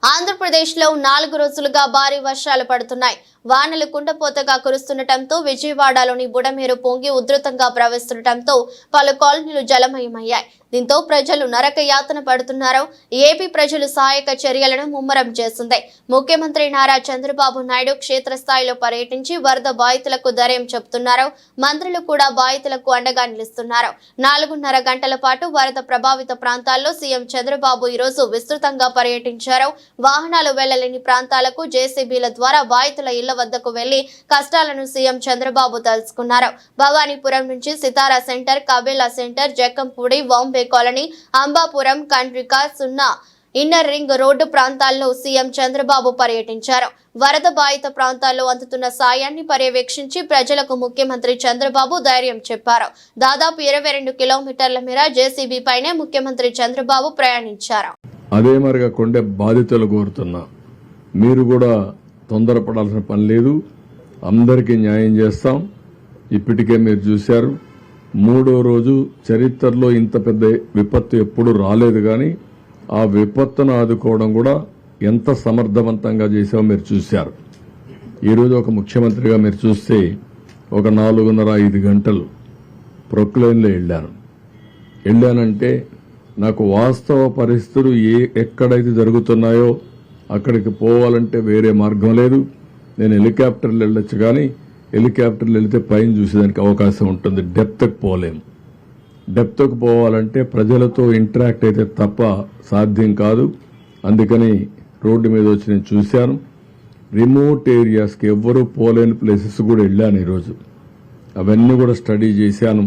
ఆంధ్రప్రదేశ్లో 4 రోజులుగా భారీ వర్షాలు పడుతున్నాయి. వానలు కుండపోతగా కురుస్తుండటంతో విజయవాడలోని బుడమేరు పొంగి ఉధృతంగా ప్రవహిస్తుండటంతో పలు కాలనీలు జలమయమయ్యాయి. దీంతో ప్రజలు నరక యాతన పడుతున్నారు. ఏపీ ప్రజలు సహాయక చర్యలను ముమ్మరం చేసింది. ముఖ్యమంత్రి నారా చంద్రబాబు నాయుడు క్షేత్రస్థాయిలో పర్యటించి వరద బాధితులకు ధైర్యం చెబుతున్నారు. మంత్రులు కూడా బాధితులకు అండగా నిలుస్తున్నారు. 4.5 గంటల పాటు వరద ప్రభావిత ప్రాంతాల్లో సీఎం చంద్రబాబు ఈరోజు విస్తృతంగా పర్యటించారు. వాహనాలు వెళ్లలేని ప్రాంతాలకు జేసీబీల ద్వారా బాధితుల ఇళ్ల వద్దకు వెళ్లి కష్టాలను సీఎం చంద్రబాబు తెలుసుకున్నారు. భవానీపురం నుంచి సితారా centre, కబేలా centre, Jakkampudi, Bombay colony, Ambapuram, Kandrika, సున్నా ఇన్నర్ రింగ్ రోడ్డు ప్రాంతాల్లో సీఎం చంద్రబాబు పర్యటించారు. వరద బాధిత ప్రాంతాల్లో అందుతున్న సాయాన్ని పర్యవేక్షించి ప్రజలకు ముఖ్యమంత్రి చంద్రబాబు ధైర్యం చెప్పారు. దాదాపు 22 కిలోమీటర్ల మేర జేసీబీ పైనే ముఖ్యమంత్రి చంద్రబాబు ప్రయాణించారు. అదే మరిగా కొండే బాధితులు కోరుతున్నా, మీరు కూడా తొందరపడాల్సిన పని లేదు. అందరికీ న్యాయం చేస్తాం. ఇప్పటికే మీరు చూశారు, 3వ రోజు చరిత్రలో ఇంత పెద్ద విపత్తు ఎప్పుడు రాలేదు. కానీ ఆ విపత్తును ఆదుకోవడం కూడా ఎంత సమర్థవంతంగా చేసామో మీరు చూశారు. ఈరోజు ఒక ముఖ్యమంత్రిగా మీరు చూస్తే ఒక 4.5 గంటలు ప్రొక్లైన్లో వెళ్ళానంటే నాకు వాస్తవ పరిస్థితులు ఎక్కడైతే జరుగుతున్నాయో అక్కడికి పోవాలంటే వేరే మార్గం లేదు. నేను హెలికాప్టర్లు వెళ్ళొచ్చు, కానీ హెలికాప్టర్లు వెళితే పైన చూసేదానికి అవకాశం ఉంటుంది. డెప్త్కి పోలేము. డెప్త్కి పోవాలంటే ప్రజలతో ఇంటరాక్ట్ అయితే తప్ప సాధ్యం కాదు. అందుకని రోడ్డు మీద వచ్చి నేను చూశాను. రిమోట్ ఏరియాస్కి ఎవ్వరూ పోలేని ప్లేసెస్ కూడా వెళ్ళాను. ఈరోజు అవన్నీ కూడా స్టడీ చేశాను.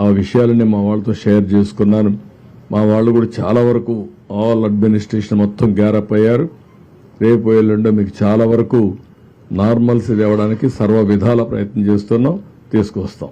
ఆ విషయాలని మా వాళ్ళతో షేర్ చేసుకున్నాను. మా వాళ్ళు కూడా చాలా వరకు ఆల్ అడ్మినిస్ట్రేషన్ మొత్తం గ్యారప్ అయ్యారు. రేపు ఎల్లుండో మీకు చాలా వరకు నార్మల్సీ తేవడానికి సర్వ విధాల ప్రయత్నం చేస్తున్నాం, తీసుకొస్తాం.